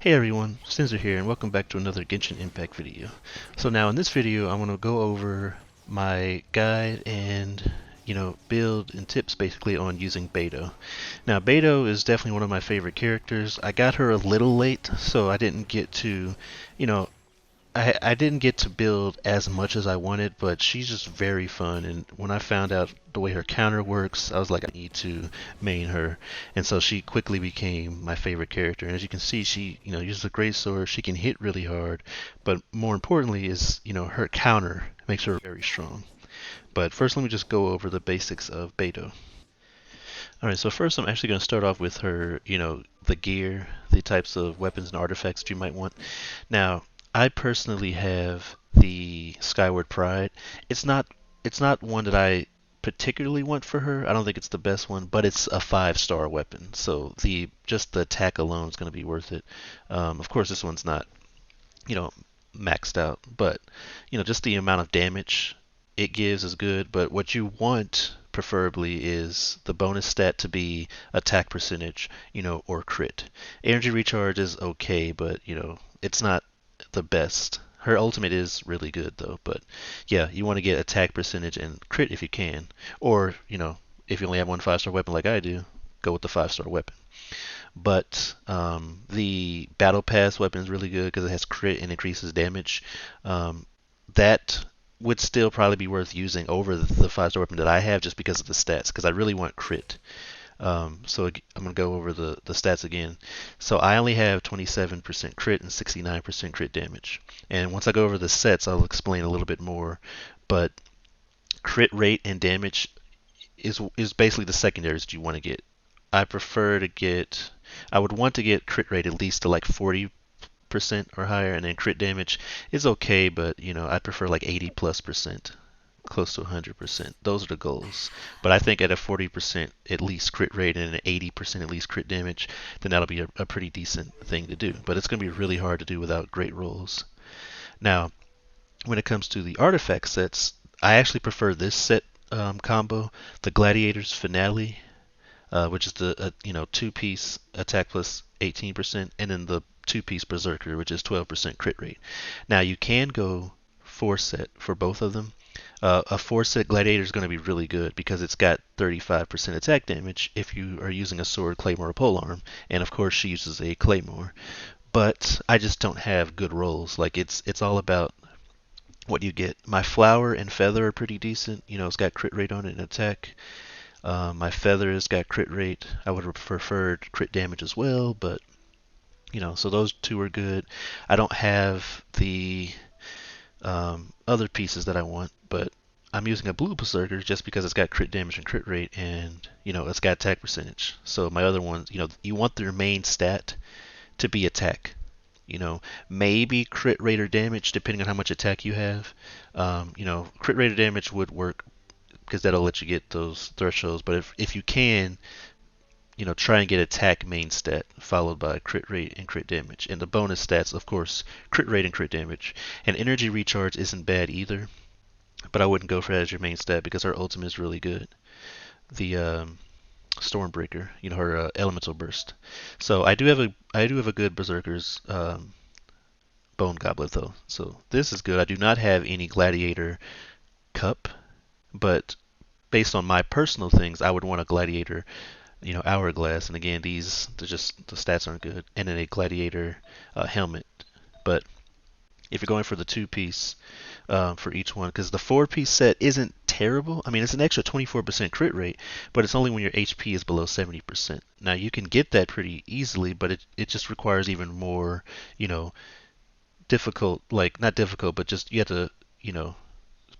Hey everyone, Stinzer here and welcome back to another Genshin Impact video. So now in this video I'm going to go over my guide and build and tips basically on using Beidou. Now Beidou is definitely one of my favorite characters. I got her a little late so I didn't get to, you know, I didn't get to build as much as I wanted, but she's just very fun. And when I found out the way her counter works, I was like, I need to main her. And so she quickly became my favorite character. And as you can see, she, uses a great sword. She can hit really hard, but more importantly is, her counter makes her very strong. But first, let me just go over the basics of Beidou. All right, so first I'm actually going to start off with her, the gear, the types of weapons and artifacts that you might want. Now, I personally have the Skyward Pride. It's not it's not one that I particularly want for her. I don't think it's the best one, but it's a 5-star weapon. So the attack alone is going to be worth it. Of course, this one's not, you know, maxed out, but just the amount of damage it gives is good. But what you want preferably is the bonus stat to be attack percentage, or crit. Energy recharge is okay, but it's not the best. Her ultimate is really good though, but yeah, you want to get attack percentage and crit if you can, or if you only have one 5-star weapon like I do, go with the 5-star weapon. But the battle pass weapon is really good because it has crit and increases damage. That would still probably be worth using over the 5-star weapon that I have just because of the stats, because I really want crit. So I'm going to go over the stats again. So I only have 27% crit and 69% crit damage. And once I go over the sets, I'll explain a little bit more. But crit rate and damage is basically the secondaries that you want to get. I prefer to get, I would want to get crit rate at least to like 40% or higher, and then crit damage is okay, but I prefer like 80 plus percent, close to 100%. Those are the goals. But I think at a 40% at least crit rate and an 80% at least crit damage, then that'll be a pretty decent thing to do. But it's going to be really hard to do without great rolls. Now, when it comes to the artifact sets, I actually prefer this set combo, the Gladiator's Finale, which is the 2-piece attack plus 18%, and then the 2-piece Berserker, which is 12% crit rate. Now you can go 4-set for both of them. A 4-set Gladiator is going to be really good because it's got 35% attack damage if you are using a sword, claymore, or polearm, and of course she uses a claymore. But I just don't have good rolls. Like it's all about what you get. My flower and feather are pretty decent. It's got crit rate on it and attack. My feather has got crit rate. I would have preferred crit damage as well, but so those two are good. I don't have the other pieces that I want, but I'm using a blue berserker just because it's got crit damage and crit rate, and it's got attack percentage. So my other ones, you want their main stat to be attack. Maybe crit rate or damage depending on how much attack you have. Crit rate or damage would work because that'll let you get those thresholds. But if you can, try and get attack main stat followed by crit rate and crit damage. And the bonus stats, of course, crit rate and crit damage. And energy recharge isn't bad either, but I wouldn't go for that as your main stat because her ultimate is really good. The Stormbreaker, her elemental burst. So I do have a good Berserker's Bone Goblet though. So this is good. I do not have any Gladiator Cup, but based on my personal things, I would want a Gladiator, Hourglass. And again, the stats aren't good. And then a Gladiator helmet. But if you're going for the 2-piece for each one, because the 4-piece set isn't terrible. I mean, it's an extra 24% crit rate, but it's only when your HP is below 70%. Now you can get that pretty easily, but it just requires even more, difficult, like not difficult, but just you have to, you know,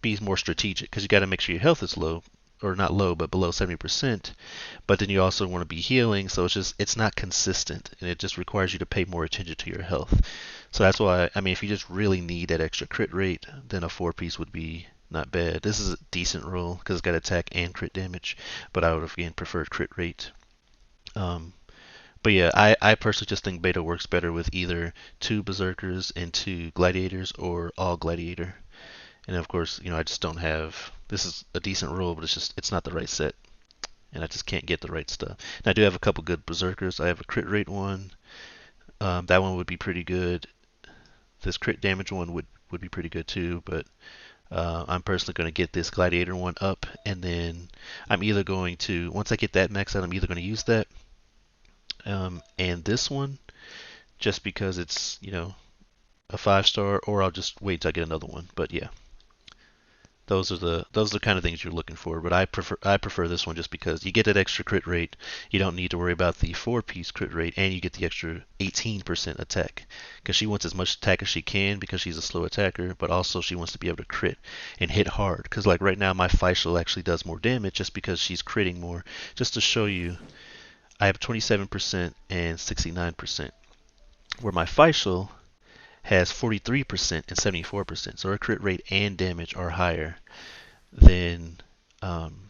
be more strategic because you got to make sure your health is low, or not low, but below 70%. But then you also want to be healing, so it's not consistent, and it just requires you to pay more attention to your health. So that's why, I mean, if you just really need that extra crit rate, then a 4-piece would be not bad. This is a decent roll because it's got attack and crit damage, but I would have again preferred crit rate. Um, but yeah, I personally just think Beta works better with either 2 Berserkers and 2 Gladiators or all Gladiator. And of course, I just don't have. This is a decent roll, but it's not the right set, and I just can't get the right stuff. And I do have a couple good berserkers. I have a crit rate one, That one would be pretty good. This crit damage one would be pretty good too, but I'm personally going to get this Gladiator one up, and then I'm either going to, once I get that maxed out, I'm either going to use that and this one, just because it's, a 5-star, or I'll just wait till I get another one. But yeah, those are the kind of things you're looking for. But I prefer this one just because you get that extra crit rate. You don't need to worry about the 4-piece crit rate, and you get the extra 18% attack. Because she wants as much attack as she can because she's a slow attacker, but also she wants to be able to crit and hit hard. Because like right now, my Faisal actually does more damage just because she's critting more. Just to show you, I have 27% and 69%, where my Faisal has 43% and 74%. So her crit rate and damage are higher than um,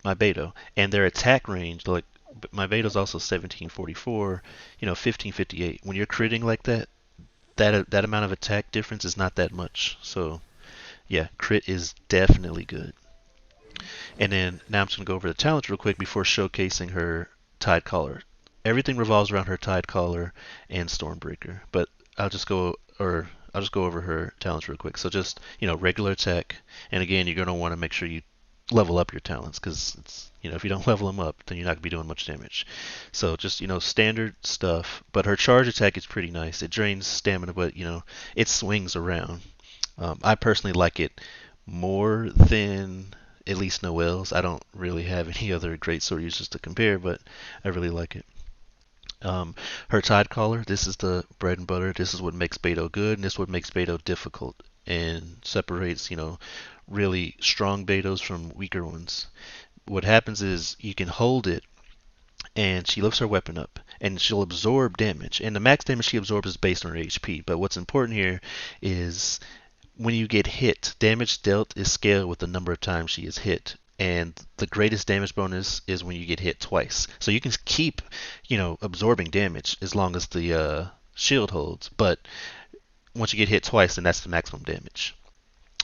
my Beidou. And their attack range, like my Beidou is also 1744, 1558. When you're critting like that, that amount of attack difference is not that much. So yeah, crit is definitely good. And then now I'm just gonna go over the talents real quick before showcasing her Tidecaller. Everything revolves around her Tidecaller and Stormbreaker, but I'll just go over her talents real quick. So just regular attack, and again you're gonna want to make sure you level up your talents because it's if you don't level them up, then you're not gonna be doing much damage. So just standard stuff. But her charge attack is pretty nice. It drains stamina, but it swings around. I personally like it more than at least Noel's. I don't really have any other great sword users to compare, but I really like it. Her Tidecaller, this is the bread and butter. This is what makes Beidou good, and this is what makes Beidou difficult and separates, really strong Beidous from weaker ones. What happens is you can hold it, and she lifts her weapon up, and she'll absorb damage. And the max damage she absorbs is based on her HP. But what's important here is when you get hit, damage dealt is scaled with the number of times she is hit. And the greatest damage bonus is when you get hit twice. So you can keep, absorbing damage as long as the shield holds. But once you get hit twice, then that's the maximum damage.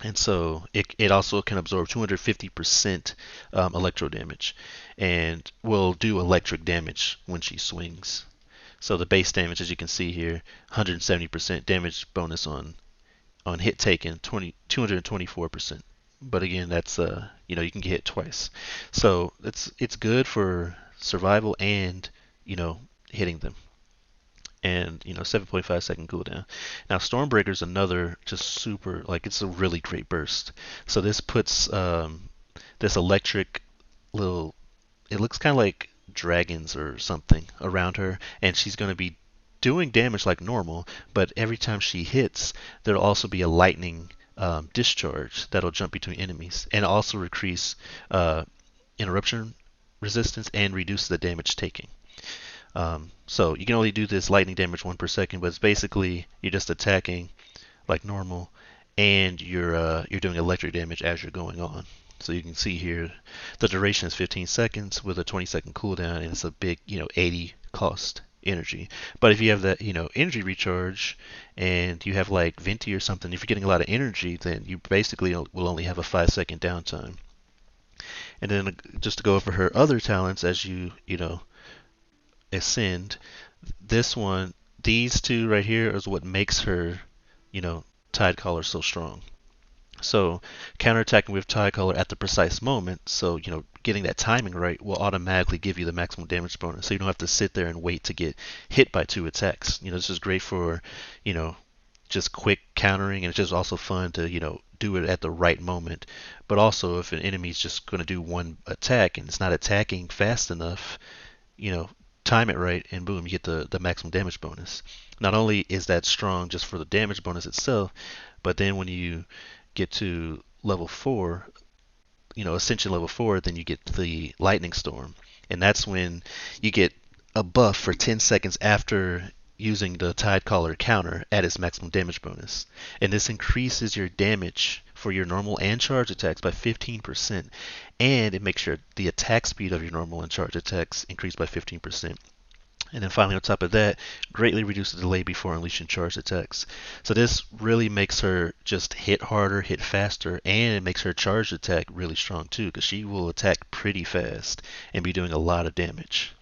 And so it also can absorb 250% electro damage and will do electric damage when she swings. So the base damage, as you can see here, 170% damage bonus on hit taken, 224%. But again, that's you can get hit twice. So it's good for survival and hitting them. And 7.5-second cooldown. Now Stormbreaker is another just super, like, it's a really great burst. So this puts this electric little, it looks kind of like dragons or something around her, and she's going to be doing damage like normal, but every time she hits, there'll also be a lightning discharge that'll jump between enemies, and also increase interruption resistance and reduce the damage taking. So you can only do this lightning damage 1 per second, but it's basically you're just attacking like normal, and you're doing electric damage as you're going on. So you can see here the duration is 15 seconds with a 20-second cooldown, and it's a big 80 cost energy. But if you have that energy recharge, and you have like Venti or something, if you're getting a lot of energy, then you basically will only have a 5-second downtime. And then just to go over her other talents as you know ascend, these two right here is what makes her, Tidecaller so strong. So counterattacking with Tidecaller at the precise moment, so getting that timing right will automatically give you the maximum damage bonus. So you don't have to sit there and wait to get hit by 2 attacks. This is great for, just quick countering, and it's just also fun to, do it at the right moment. But also if an enemy's just going to do one attack and it's not attacking fast enough, you know, time it right, and boom, you get the maximum damage bonus. Not only is that strong just for the damage bonus itself, but then when you get to level 4, Ascension level 4, then you get the Lightning Storm. And that's when you get a buff for 10 seconds after using the Tidecaller counter at its maximum damage bonus. And this increases your damage for your normal and charge attacks by 15%, and it makes the attack speed of your normal and charge attacks increase by 15%. And then finally, on top of that, greatly reduce the delay before unleashing charged attacks. So this really makes her just hit harder, hit faster, and it makes her charged attack really strong too, because she will attack pretty fast and be doing a lot of damage.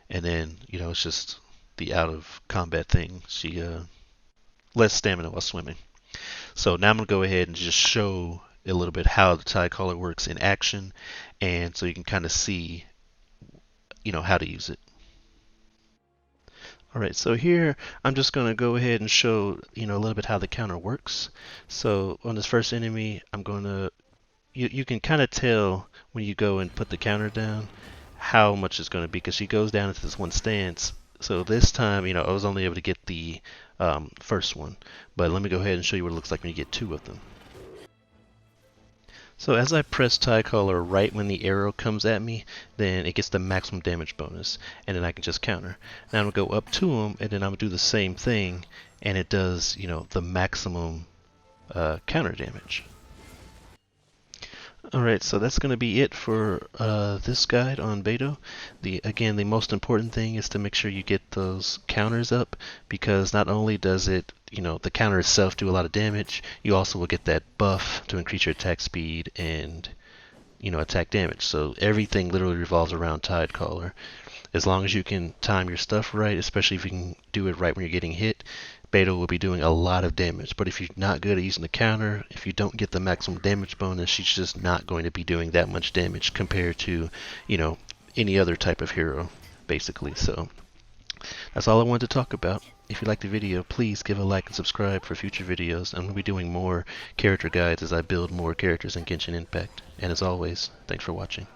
And then, it's just the out of combat thing. She less stamina while swimming. So now I'm gonna go ahead and just show a little bit how the Tidecaller works in action, and so you can kind of see, how to use it. All right, so here I'm just going to go ahead and show, a little bit how the counter works. So on this first enemy, I'm going to, you can kind of tell when you go and put the counter down how much it's going to be, because she goes down into this one stance. So this time, I was only able to get the first one, but let me go ahead and show you what it looks like when you get two of them. So as I press Tidecaller right when the arrow comes at me, then it gets the maximum damage bonus, and then I can just counter. Now I'm going to go up to him, and then I'm going to do the same thing, and it does, the maximum counter damage. Alright, so that's going to be it for this guide on Beidou. Again, the most important thing is to make sure you get those counters up, because not only does it, the counter itself do a lot of damage, you also will get that buff to increase your attack speed and, attack damage. So everything literally revolves around Tidecaller. As long as you can time your stuff right, especially if you can do it right when you're getting hit, Beidou will be doing a lot of damage. But if you're not good at using the counter, if you don't get the maximum damage bonus, she's just not going to be doing that much damage compared to, any other type of hero, basically. So that's all I wanted to talk about. If you liked the video, please give a like and subscribe for future videos. I'm going to be doing more character guides as I build more characters in Genshin Impact. And as always, thanks for watching.